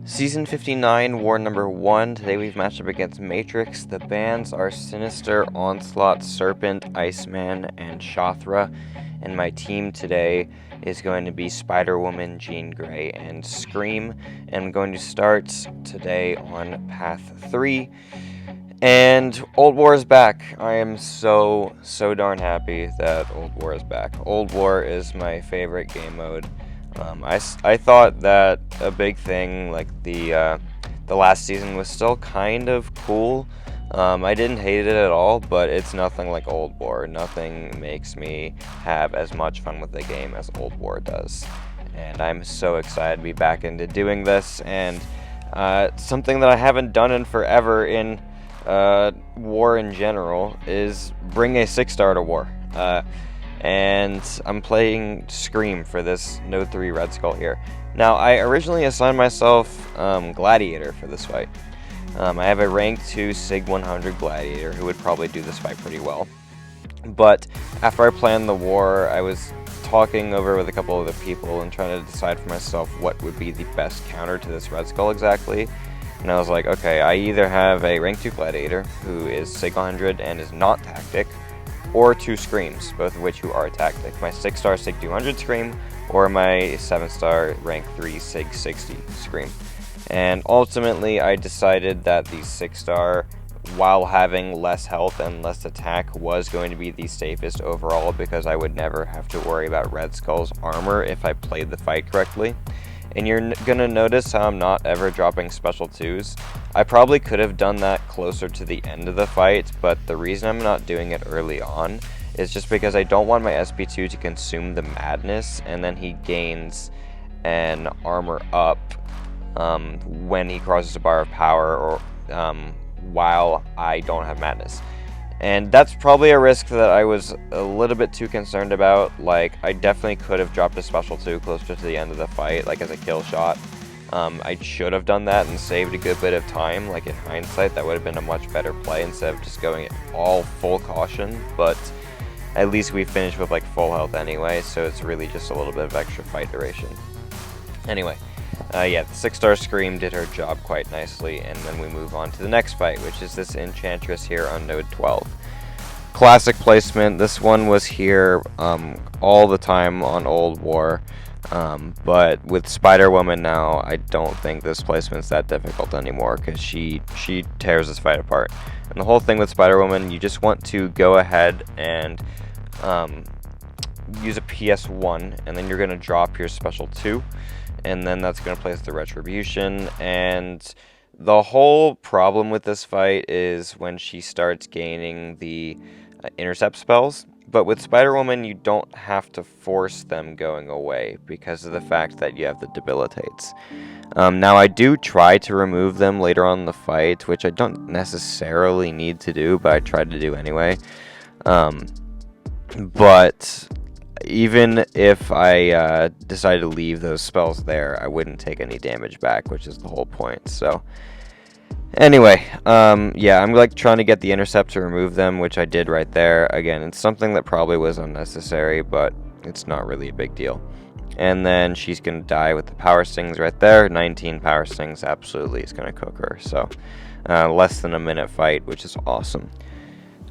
Season 59, War number 1. Today we've matched up against Matrix. The bands are Sinister, Onslaught, Serpent, Iceman, and Shathra. And my team today is going to be Spider-Woman, Jean Grey, and Scream. And I'm going to start today on Path 3. And Old War is back. I am so darn happy that Old War is back. Old War is my favorite game mode. I thought that a big thing like the last season was still kind of cool. I didn't hate it at all, but it's nothing like Old War. Nothing makes me have as much fun with the game as Old War does. And I'm so excited to be back into doing this, and something that I haven't done in forever in War in general is bring a 6-star to War. And I'm playing Scream for this Node 3 Red Skull here. Now, I originally assigned myself Gladiator for this fight. I have a rank 2 Sig 100 Gladiator who would probably do this fight pretty well. But after I planned the war, I was talking over with a couple of other people and trying to decide for myself what would be the best counter to this Red Skull exactly. And I was like, okay, I either have a rank 2 Gladiator who is Sig 100 and is not tactic, or 2 Screams, both of which who are tactic. My 6-star Sig 200 Scream, or my 7-star rank 3 Sig 60 Scream. And ultimately, I decided that the 6-star, while having less health and less attack, was going to be the safest overall because I would never have to worry about Red Skull's armor if I played the fight correctly. And you're gonna notice how I'm not ever dropping special 2s. I probably could have done that closer to the end of the fight, but the reason I'm not doing it early on is just because I don't want my SP2 to consume the madness, and then he gains an armor up when he crosses a bar of power, or while I don't have madness. And that's probably a risk that I was a little bit too concerned about. Like, I definitely could have dropped a special 2 closer to the end of the fight, like as a kill shot. I should have done that and saved a good bit of time. Like, in hindsight, that would have been a much better play instead of just going all full caution. But at least we finished with like full health anyway, so it's really just a little bit of extra fight duration. Anyway. Yeah, the 6-star Scream did her job quite nicely, and then we move on to the next fight, which is this Enchantress here on Node 12. Classic placement. This one was here all the time on Old War, but with Spider-Woman now, I don't think this placement's that difficult anymore, because she tears this fight apart. And the whole thing with Spider-Woman, you just want to go ahead and use a PS1, and then you're going to drop your special 2. And then that's going to place the Retribution, and the whole problem with this fight is when she starts gaining the intercept spells. But with Spider-Woman, you don't have to force them going away because of the fact that you have the debilitates. Now, I do try to remove them later on in the fight, which I don't necessarily need to do, but I try to do anyway. But even if I decided to leave those spells there, I wouldn't take any damage back, which is the whole point. So anyway, yeah, I'm like trying to get the intercept to remove them, which I did right there. Again, it's something that probably was unnecessary, but it's not really a big deal. And then she's going to die with the power stings right there. 19 power stings absolutely is going to cook her. So less than a minute fight, which is awesome.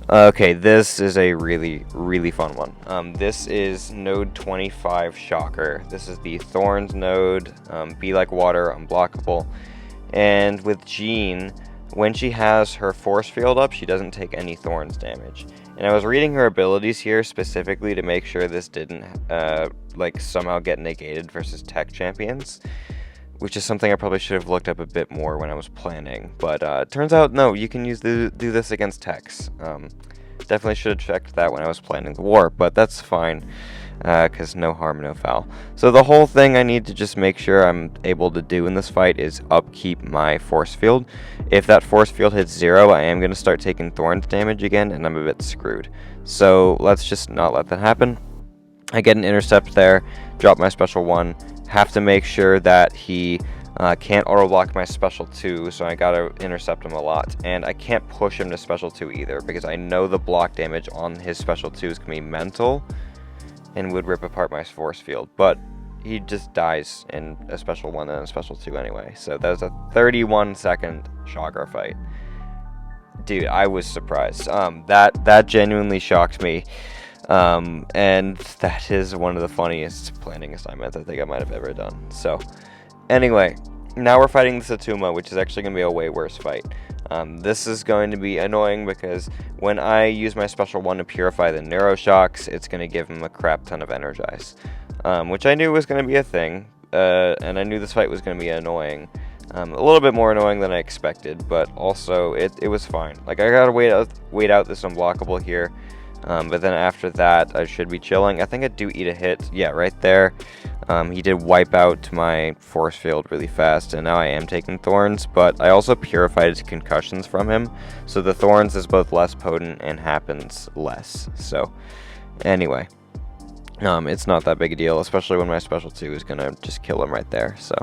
Okay, this is a really fun one. This is Node 25 Shocker. This is the Thorns node, Be Like Water, Unblockable. And with Jean, when she has her force field up, she doesn't take any Thorns damage. And I was reading her abilities here specifically to make sure this didn't like somehow get negated versus tech champions, which is something I probably should have looked up a bit more when I was planning. But turns out, no, you can do this against techs. Definitely should have checked that when I was planning the war, but that's fine, because no harm, no foul. So the whole thing I need to just make sure I'm able to do in this fight is upkeep my force field. If that force field hits 0, I am going to start taking Thorns damage again, and I'm a bit screwed. So let's just not let that happen. I get an intercept there, drop my special 1, have to make sure that he can't auto block my special 2, so I gotta intercept him a lot. And I can't push him to special 2 either, because I know the block damage on his special 2 is gonna be mental and would rip apart my force field. But he just dies in a special 1 and a special 2 anyway. So that was a 31-second Chakra fight. Dude, I was surprised. That genuinely shocked me. And that is one of the funniest planning assignments I think I might have ever done. So, anyway, now we're fighting this Attuma, which is actually going to be a way worse fight. This is going to be annoying because when I use my special 1 to purify the Neuroshocks, it's going to give him a crap ton of Energize, which I knew was going to be a thing, and I knew this fight was going to be annoying. A little bit more annoying than I expected, but also it was fine. Like, I gotta wait out this unblockable here, but then after that I should be chilling. I think I do eat a hit, yeah, right there. He did wipe out my force field really fast, and now I am taking Thorns, but I also purified his concussions from him, so the Thorns is both less potent and happens less. So anyway, it's not that big a deal, especially when my special 2 is gonna just kill him right there. So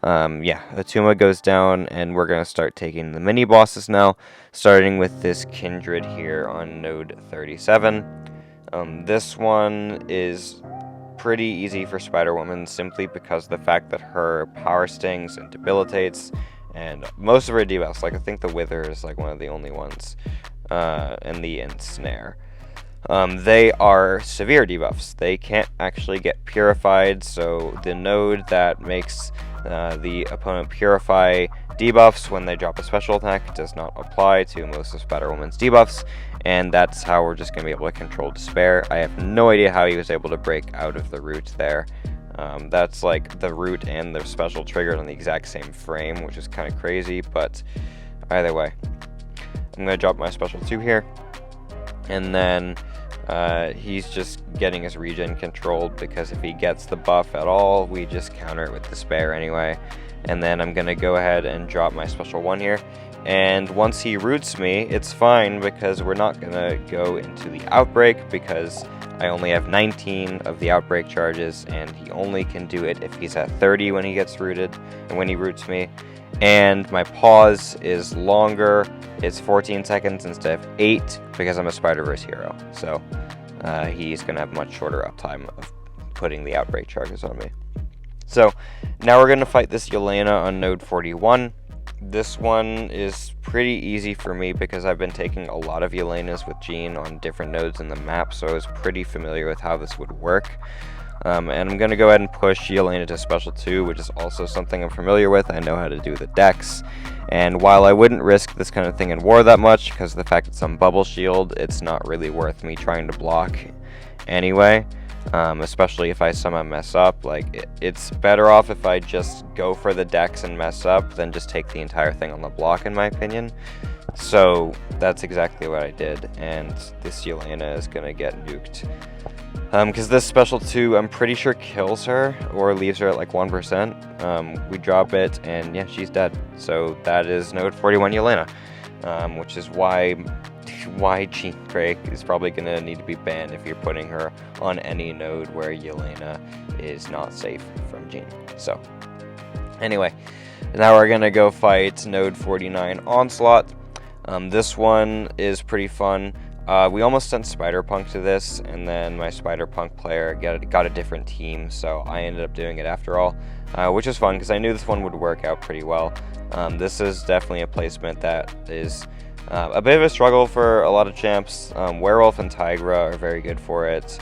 yeah, Attuma goes down, and we're going to start taking the mini-bosses now, starting with this Kindred here on node 37. This one is pretty easy for Spider-Woman, simply because of the fact that her power stings and debilitates, and most of her debuffs, like I think the Wither is like one of the only ones, and the Ensnare. They are severe debuffs. They can't actually get purified, so the node that makes the opponent purify debuffs when they drop a special attack does not apply to most of Spider-Woman's debuffs, and that's how we're just going to be able to control Despair. I have no idea how he was able to break out of the root there. That's like the root and the special triggered on the exact same frame, which is kind of crazy, but either way. I'm going to drop my special 2 here, and then he's just getting his regen controlled, because if he gets the buff at all, we just counter it with Despair anyway. And then I'm going to go ahead and drop my special 1 here, and once he roots me, it's fine, because we're not going to go into the Outbreak, because I only have 19 of the Outbreak charges, and he only can do it if he's at 30 when he gets rooted, and when he roots me. And my pause is longer, it's 14 seconds instead of 8, because I'm a Spider-Verse hero. So he's going to have much shorter uptime of putting the Outbreak charges on me. So now we're going to fight this Yelena on node 41. This one is pretty easy for me because I've been taking a lot of Yelenas with Jean on different nodes in the map, so I was pretty familiar with how this would work. And I'm going to go ahead and push Yelena to special 2, which is also something I'm familiar with. I know how to do the dex. And while I wouldn't risk this kind of thing in war that much, because of the fact it's on Bubble Shield, it's not really worth me trying to block anyway. Especially if I somehow mess up. Like, it's better off if I just go for the dex and mess up than just take the entire thing on the block, in my opinion. So that's exactly what I did, and this Yelena is going to get nuked. Because this special 2, I'm pretty sure kills her, or leaves her at like 1%. We drop it, and yeah, she's dead. So that is node 41 Yelena, which is why Jean Grey is probably going to need to be banned if you're putting her on any node where Yelena is not safe from Jean. So, anyway, now we're going to go fight node 49 Onslaught. This one is pretty fun. We almost sent Spider-Punk to this, and then my Spider-Punk player got a different team, so I ended up doing it after all, which is fun because I knew this one would work out pretty well. This is definitely a placement that is a bit of a struggle for a lot of champs. Werewolf and Tigra are very good for it.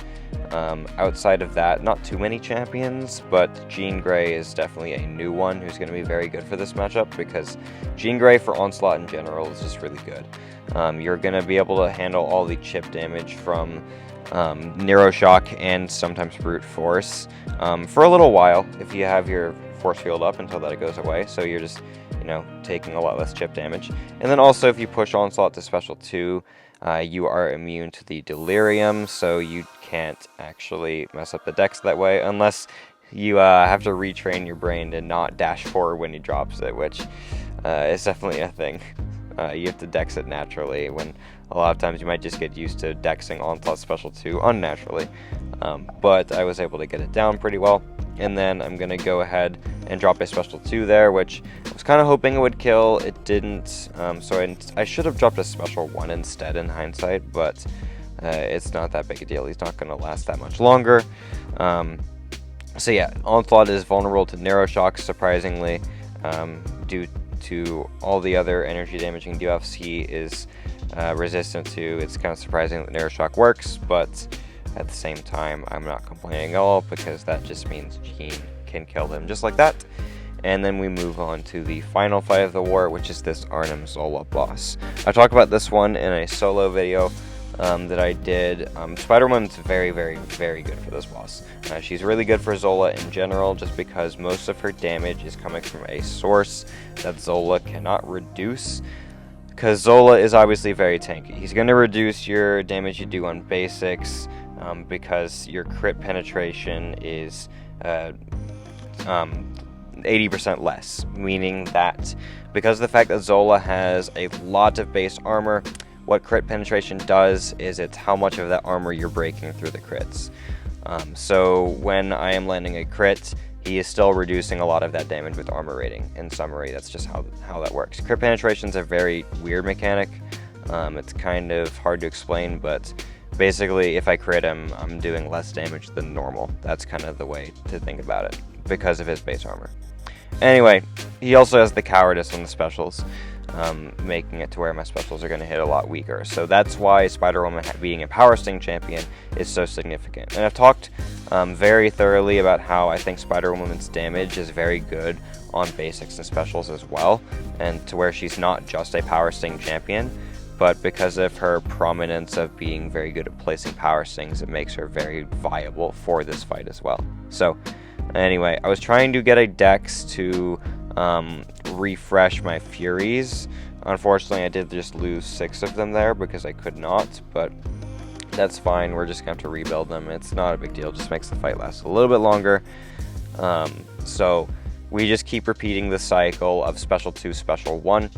Outside of that, not too many champions, but Jean Grey is definitely a new one who's going to be very good for this matchup, because Jean Grey for Onslaught in general is just really good. You're going to be able to handle all the chip damage from Neuroshock and sometimes Brute Force for a little while if you have your force field up until that goes away, so you're just, you know, taking a lot less chip damage. And then also if you push Onslaught to special 2, you are immune to the Delirium, so you can't actually mess up the dex that way, unless you have to retrain your brain to not dash forward when he drops it, which is definitely a thing. You have to dex it naturally, when a lot of times you might just get used to dexing Onslaught special 2 unnaturally. But I was able to get it down pretty well. And then I'm going to go ahead and drop a special 2 there, which I was kind of hoping it would kill. It didn't, so I should have dropped a special 1 instead in hindsight, but it's not that big a deal. He's not going to last that much longer. So yeah, Onslaught is vulnerable to Narrow Shock, surprisingly, due to all the other energy damaging debuffs he is resistant to. It's kind of surprising that Narrow Shock works, but at the same time, I'm not complaining at all, because that just means Jean can kill him just like that. And then we move on to the final fight of the war, which is this Arnim Zola boss. I talked about this one in a solo video that I did. Spider-Woman's very, very, very good for this boss. She's really good for Zola in general, just because most of her damage is coming from a source that Zola cannot reduce. Because Zola is obviously very tanky. He's going to reduce your damage you do on basics, because your crit penetration is 80% less, meaning that because of the fact that Zola has a lot of base armor, what crit penetration does is it's how much of that armor you're breaking through the crits. So when I am landing a crit, he is still reducing a lot of that damage with armor rating. In summary, that's just how that works. Crit penetration is a very weird mechanic. It's kind of hard to explain, but basically if I crit him, I'm doing less damage than normal. That's kind of the way to think about it, because of his base armor. Anyway, he also has the cowardice on the specials, making it to where my specials are going to hit a lot weaker. So that's why Spider-Woman being a Power Sting champion is so significant. And I've talked very thoroughly about how I think Spider-Woman's damage is very good on basics and specials as well, and to where she's not just a Power Sting champion, but because of her prominence of being very good at placing Power Stings, it makes her very viable for this fight as well. So anyway, I was trying to get a dex to refresh my Furies. Unfortunately, I did just lose 6 of them there because I could not, but that's fine. We're just going to have to rebuild them. It's not a big deal. It just makes the fight last a little bit longer. So we just keep repeating the cycle of Special 2, Special 1.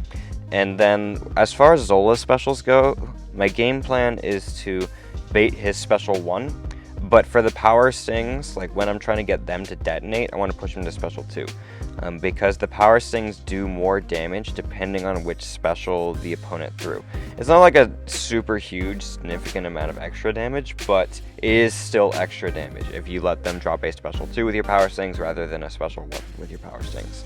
And then as far as Zola's specials go, my game plan is to bait his Special 1. But for the Power Stings, like when I'm trying to get them to detonate, I want to push them to Special 2. Because the Power Stings do more damage depending on which special the opponent threw. It's not like a super huge, significant amount of extra damage, but it is still extra damage if you let them drop a Special 2 with your Power Stings rather than a Special 1 with your Power Stings.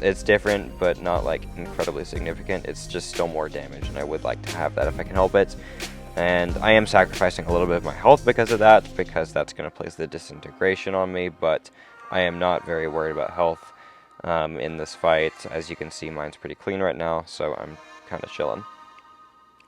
It's different, but not like incredibly significant. It's just still more damage, and I would like to have that if I can help it. And I am sacrificing a little bit of my health because of that, because that's going to place the disintegration on me, but I am not very worried about health in this fight. As you can see, mine's pretty clean right now, so I'm kind of chilling.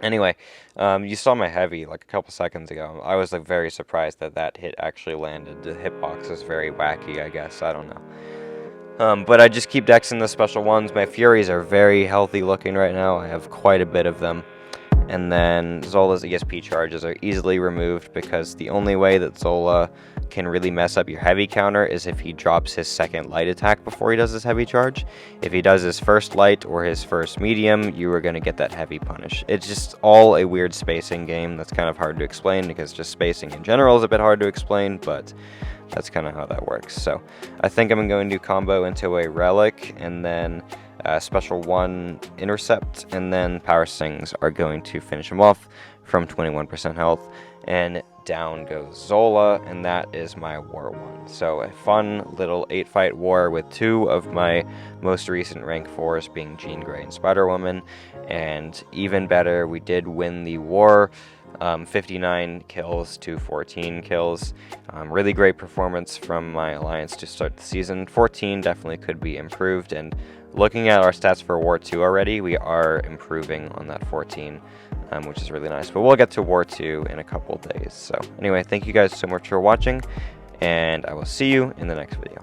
Anyway, you saw my heavy like a couple seconds ago. I was like very surprised that that hit actually landed. The hitbox is very wacky, I guess. I don't know. But I just keep dexing the special ones. My Furies are very healthy looking right now. I have quite a bit of them. And then Zola's ESP charges are easily removed, because the only way that Zola can really mess up your heavy counter is if he drops his second light attack before he does his heavy charge. If he does his first light or his first medium, you are going to get that heavy punish. It's just all a weird spacing game that's kind of hard to explain, because just spacing in general is a bit hard to explain, but that's kind of how that works. So I think I'm going to combo into a Relic, and then Special 1 Intercept, and then Power Stings are going to finish him off from 21% health, and down goes Zola, and that is my War 1. So a fun little 8-fight war with 2 of my most recent rank 4s being Jean Grey and Spider-Woman, and even better, we did win the war. 59 kills to 14 kills. Really great performance from my alliance to start the season. 14 definitely could be improved, and looking at our stats for War 2 already, we are improving on that 14, which is really nice. But we'll get to War 2 in a couple days. So anyway, thank you guys so much for watching, and I will see you in the next video.